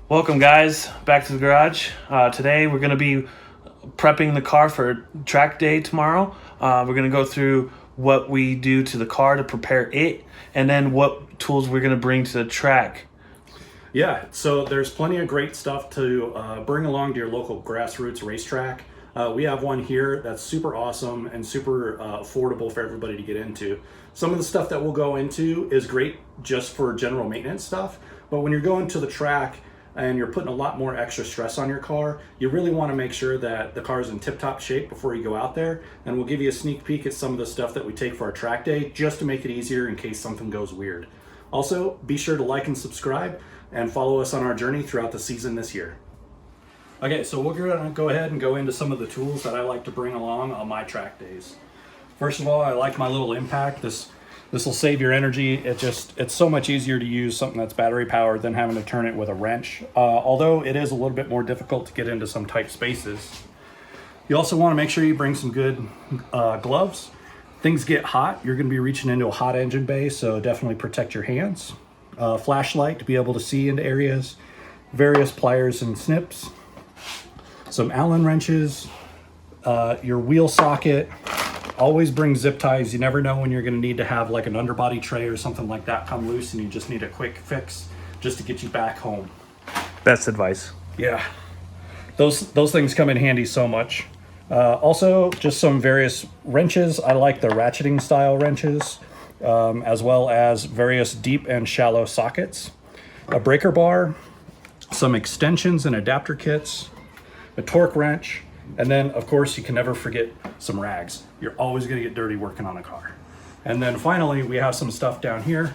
Welcome guys, back to the garage. Today we're going to be prepping the car for track day tomorrow. We're going to go through what we do to the car to prepare it, and then what tools we're going to bring to the track. Yeah, so there's plenty of great stuff to bring along to your local grassroots racetrack. We have one here that's super awesome and super affordable for everybody to get into. Some of the stuff that we'll go into is great just for general maintenance stuff, but when you're going to the track and you're putting a lot more extra stress on your car, you really want to make sure that the car is in tip-top shape before you go out there. And we'll give you a sneak peek at some of the stuff that we take for our track day, just to make it easier in case something goes weird. Also, be sure to like and subscribe and follow us on our journey throughout the season this year. Okay, so we're gonna go ahead and go into some of the tools that I like to bring along on my track days. First of all, I like my little impact. This will save your energy. It's so much easier to use something that's battery powered than having to turn it with a wrench. Although it is a little bit more difficult to get into some tight spaces. You also want to make sure you bring some good gloves. Things get hot, you're going to be reaching into a hot engine bay, so definitely protect your hands. Flashlight to be able to see into areas. Various pliers and snips. Some Allen wrenches. Your wheel socket. Always bring zip ties. You never know when you're going to need to have like an underbody tray or something like that come loose and you just need a quick fix just to get you back home. Best advice. Yeah, those things come in handy so much. Also, just some various wrenches. I like the ratcheting style wrenches, as well as various deep and shallow sockets. A breaker bar, some extensions and adapter kits, a torque wrench, and then, of course, you can never forget some rags. You're always going to get dirty working on a car. And then finally, we have some stuff down here.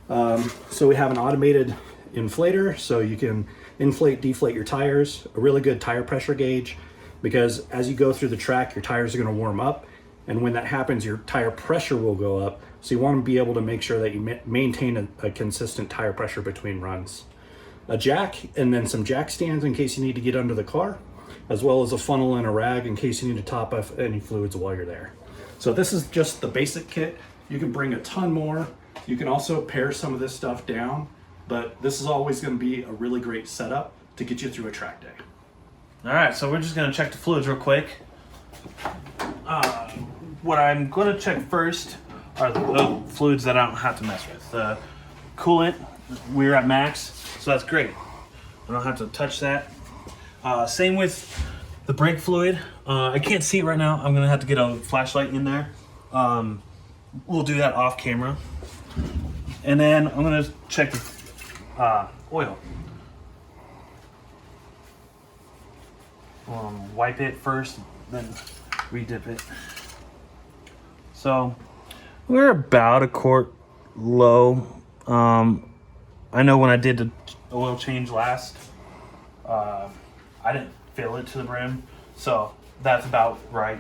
So we have an automated inflator, so you can inflate, deflate your tires. A really good tire pressure gauge, because as you go through the track, your tires are going to warm up. And when that happens, your tire pressure will go up. So you want to be able to make sure that you maintain a consistent tire pressure between runs. A jack, and then some jack stands in case you need to get under the car, as well as a funnel and a rag in case you need to top off any fluids while you're there. So this is just the basic kit. You can bring a ton more. You can also pare some of this stuff down, but this is always going to be a really great setup to get you through a track day. All right, so we're just going to check the fluids real quick. What I'm going to check first are the fluids that I don't have to mess with. The coolant, we're at max, so that's great. I don't have to touch that. Same with the brake fluid. I can't see it right now. I'm gonna have to get a flashlight in there. We'll do that off camera. And then I'm gonna check the oil. Wipe it first, then redip it. So we're about a quart low. I know when I did the oil change last, I didn't fill it to the brim, so that's about right.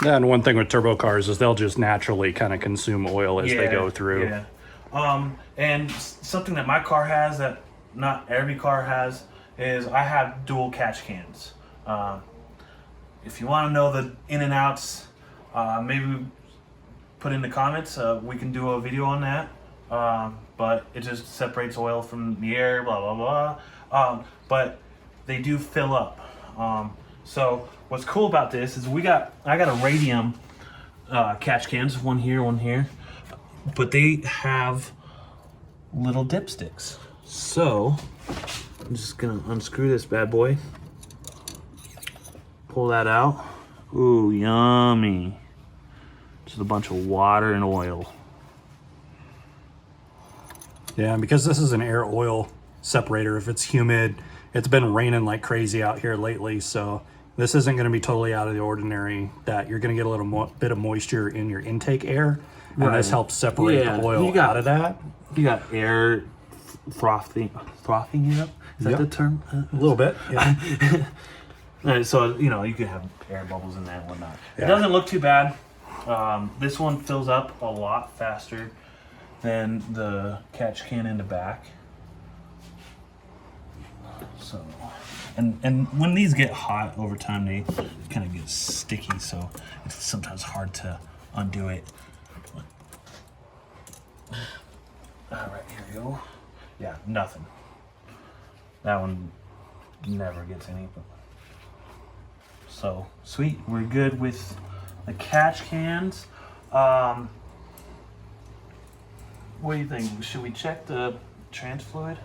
Yeah, and one thing with turbo cars is they'll just naturally kind of consume oil as they go through. Yeah. And something that my car has that not every car has is I have dual catch cans. If you want to know the in and outs, maybe put in the comments. We can do a video on that. But it just separates oil from the air, blah, blah, blah. But they do fill up. So what's cool about this is I got a radium catch cans, one here, but they have little dipsticks. So I'm just gonna unscrew this bad boy, pull that out. Ooh, yummy. Just a bunch of water and oil. Yeah, and because this is an air oil separator, if it's humid, it's been raining like crazy out here lately, so this isn't going to be totally out of the ordinary, that you're going to get a little bit of moisture in your intake air, and this helps separate the oil out of that. You got air frothing it up? Is that the term? A little bit, yeah. So, you can have air bubbles in there and whatnot. Yeah. It doesn't look too bad. This one fills up a lot faster than the catch can in the back. So, and when these get hot over time, they kind of get sticky, so it's sometimes hard to undo it. All right, here we go. Yeah, nothing. That one never gets any. So sweet, we're good with the catch cans. What do you think? Should we check the trans fluid?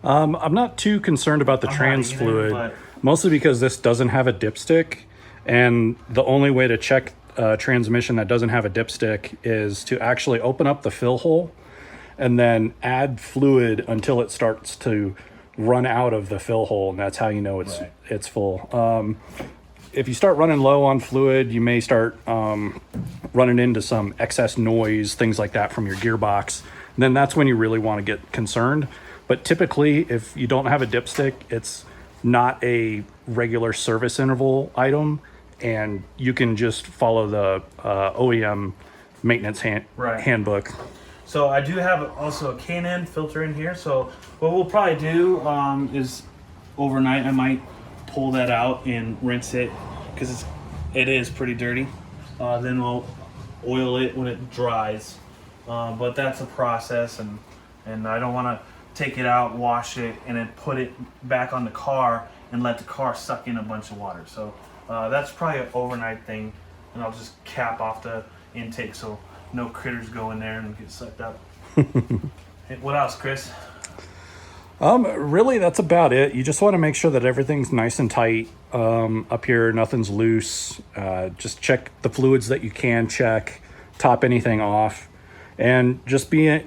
I'm not too concerned about the trans fluid, but mostly because this doesn't have a dipstick, and the only way to check a transmission that doesn't have a dipstick is to actually open up the fill hole and then add fluid until it starts to run out of the fill hole, and that's how you know it's full. If you start running low on fluid, you may start running into some excess noise, things like that from your gearbox. And then that's when you really want to get concerned. But typically, if you don't have a dipstick, it's not a regular service interval item, and you can just follow the OEM maintenance handbook. So I do have also a K&N filter in here. So what we'll probably do is overnight I might pull that out and rinse it because it is pretty dirty. Then we'll oil it when it dries. But that's a process, and I don't want to take it out, wash it, and then put it back on the car and let the car suck in a bunch of water. So that's probably an overnight thing, and I'll just cap off the intake so no critters go in there and get sucked up. Hey, what else, Chris? Really, that's about it. You just want to make sure that everything's nice and tight up here. Nothing's loose. Just check the fluids that you can check, top anything off, and just be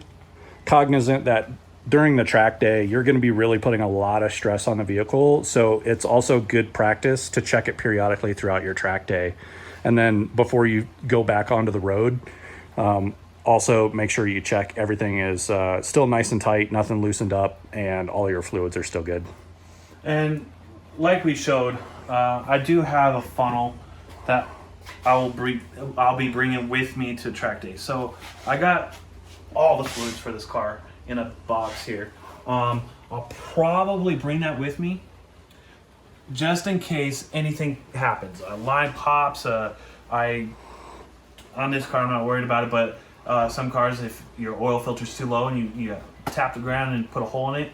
cognizant that during the track day, you're going to be really putting a lot of stress on the vehicle. So it's also good practice to check it periodically throughout your track day. And then before you go back onto the road, also make sure you check everything is still nice and tight, nothing loosened up, and all your fluids are still good. And like we showed, I do have a funnel that I'll be bringing with me to track day. So I got all the fluids for this car in a box here. I'll probably bring that with me just in case anything happens. A line pops. On this car I'm not worried about it, but some cars, if your oil filter's too low and you tap the ground and put a hole in it,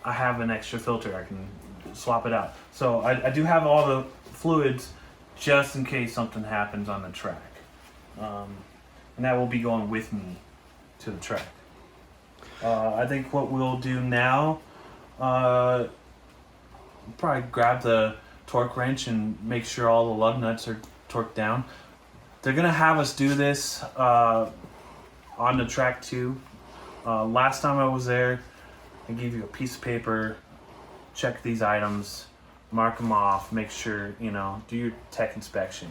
I have an extra filter. I can swap it out. So I do have all the fluids just in case something happens on the track. And that will be going with me to the track. I think what we'll do now, probably grab the torque wrench and make sure all the lug nuts are torqued down. They're gonna have us do this on the track too. Last time I was there, I gave you a piece of paper, check these items, mark them off, make sure, do your tech inspection.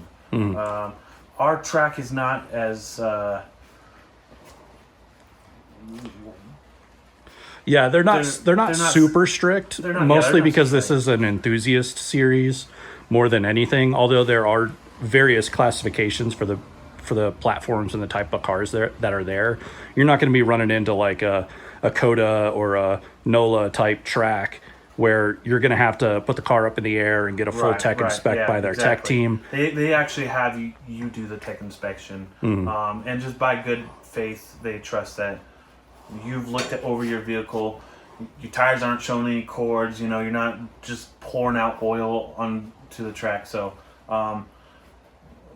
Our track is not as yeah, they're not super strict, mostly because this is an enthusiast series more than anything, although there are various classifications for the platforms and the type of cars that are there. You're not going to be running into like a Coda or a NOLA type track where you're going to have to put the car up in the air and get a full tech inspect by their tech team. They actually have you do the tech inspection. And just by good faith, they trust that you've looked over your vehicle, your tires aren't showing any cords, you're not just pouring out oil onto the track. So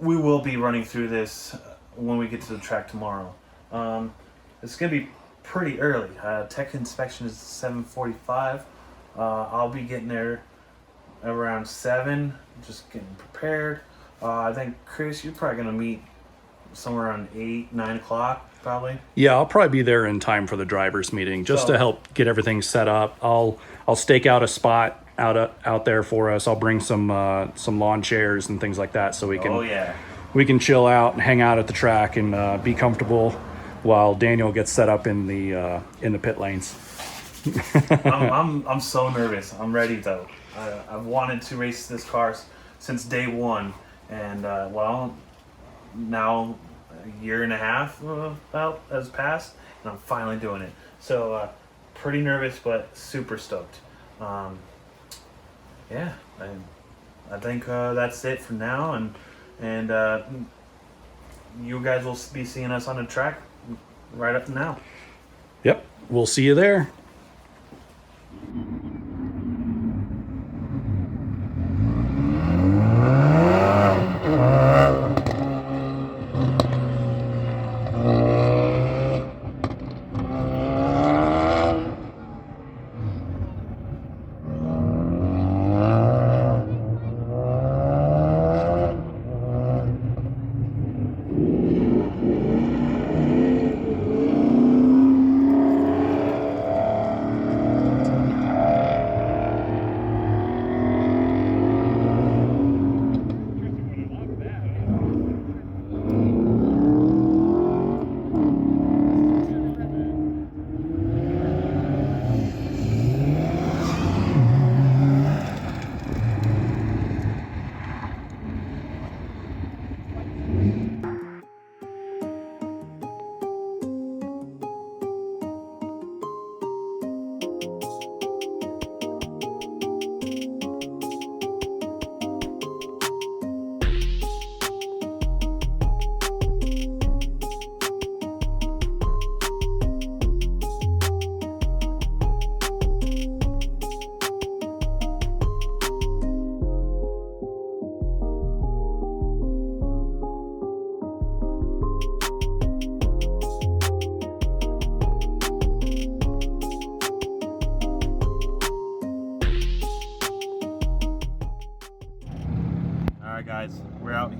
we will be running through this when we get to the track tomorrow. It's going to be pretty early. Tech inspection is 7:45. I'll be getting there around 7, just getting prepared. I think, Chris, you're probably going to meet somewhere around 8, 9 o'clock, probably. Yeah, I'll probably be there in time for the driver's meeting just to help get everything set up. I'll stake out a spot out there for us. I'll bring some lawn chairs and things like that so we can chill out and hang out at the track and be comfortable while Daniel gets set up in the pit lanes. I'm so nervous. I'm ready though. I've wanted to race this car since day one, and now a year and a half about has passed, and I'm finally doing it. So pretty nervous, but super stoked. Yeah, I think that's it for now, and you guys will be seeing us on the track right up to now. Yep, we'll see you there.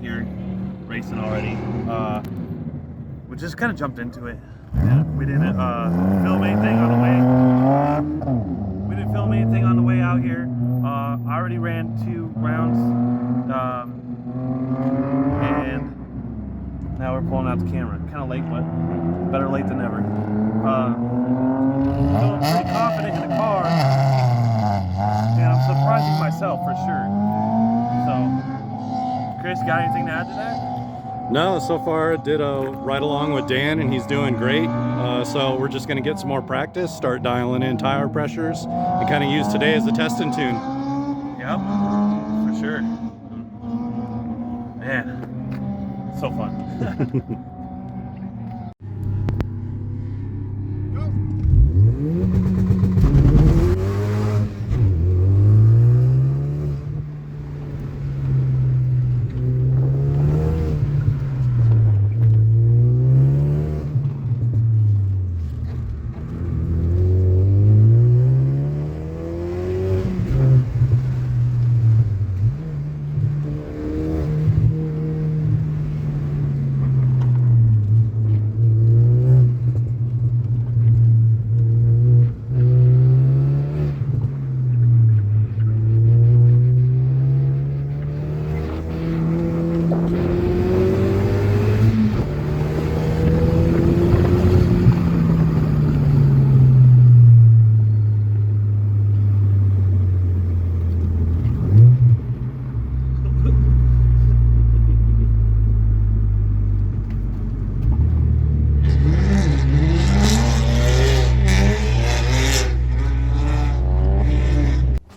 here racing already. We just kind of jumped into it. Yeah, we didn't film anything on the way. We didn't film anything on the way out here. I already ran 2 rounds, and now we're pulling out the camera. Kind of late, but better late than never. Feeling pretty confident in the car, and I'm surprising myself for sure. So, Chris, got anything to add to that? No, so far did a ride along with Dan, and he's doing great. So we're just going to get some more practice, start dialing in tire pressures, and kind of use today as a test and tune. Yep, for sure. Man, so fun.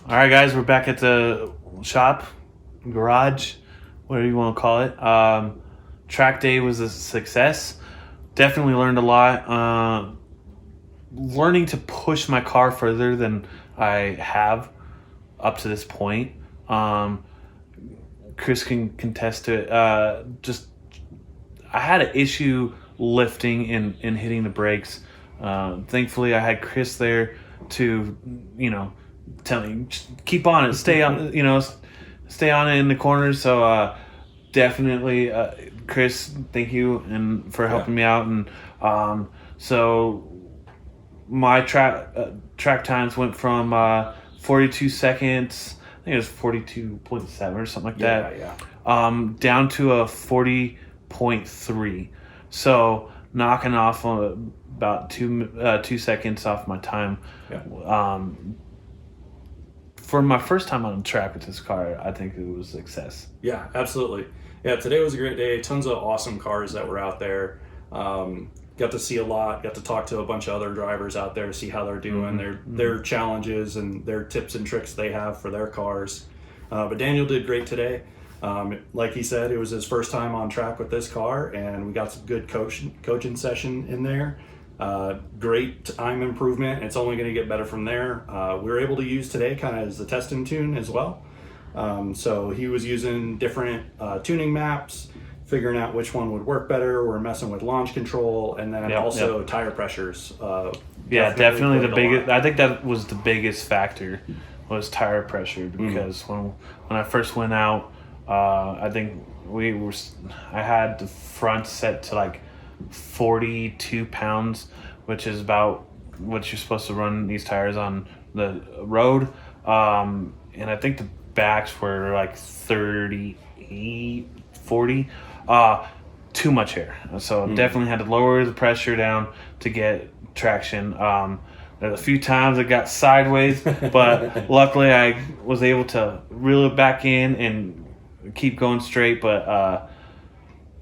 All right, guys, we're back at the shop, garage, whatever you want to call it. Track day was a success. Definitely learned a lot. Learning to push my car further than I have up to this point. Chris can contest to it. I had an issue lifting and hitting the brakes. Thankfully, I had Chris there to, tell me, keep on it, stay on, stay on it in the corners. So definitely, Chris, thank you and for helping me out. And so my track times went from 42 seconds, I think it was 42.7 or something like that, down to a 40.3. So knocking off about 2 seconds off my time. For my first time on the track with this car, I think it was a success. Yeah, absolutely. Yeah, today was a great day. Tons of awesome cars that were out there. Got to see a lot. Got to talk to a bunch of other drivers out there, see how they're doing, their challenges and their tips and tricks they have for their cars. But Daniel did great today. Like he said, it was his first time on track with this car, and we got some good coaching session in there. Great time improvement. It's only going to get better from there. We were able to use today kind of as the test and tune as well. So he was using different tuning maps, figuring out which one would work better. We're messing with launch control, and then tire pressures. Definitely the biggest. I think that was the biggest factor was tire pressure, because when I first went out, I think I had the front set to like 42 pounds, which is about what you're supposed to run these tires on the road. And I think the backs were like 38, 40. Too much air. So definitely had to lower the pressure down to get traction. There's a few times it got sideways, but luckily I was able to reel it back in and keep going straight. But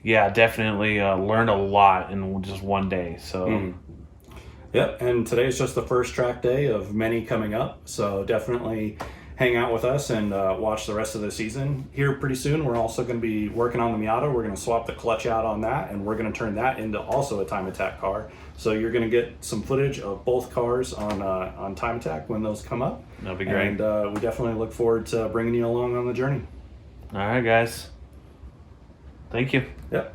definitely learned a lot in just one day. So Yep, and today's just the first track day of many coming up. So definitely hang out with us and watch the rest of the season. Here pretty soon, we're also going to be working on the Miata. We're going to swap the clutch out on that, and we're going to turn that into also a Time Attack car. So you're going to get some footage of both cars on Time Attack when those come up. That'll be great. And we definitely look forward to bringing you along on the journey. All right, guys. Thank you. Yep.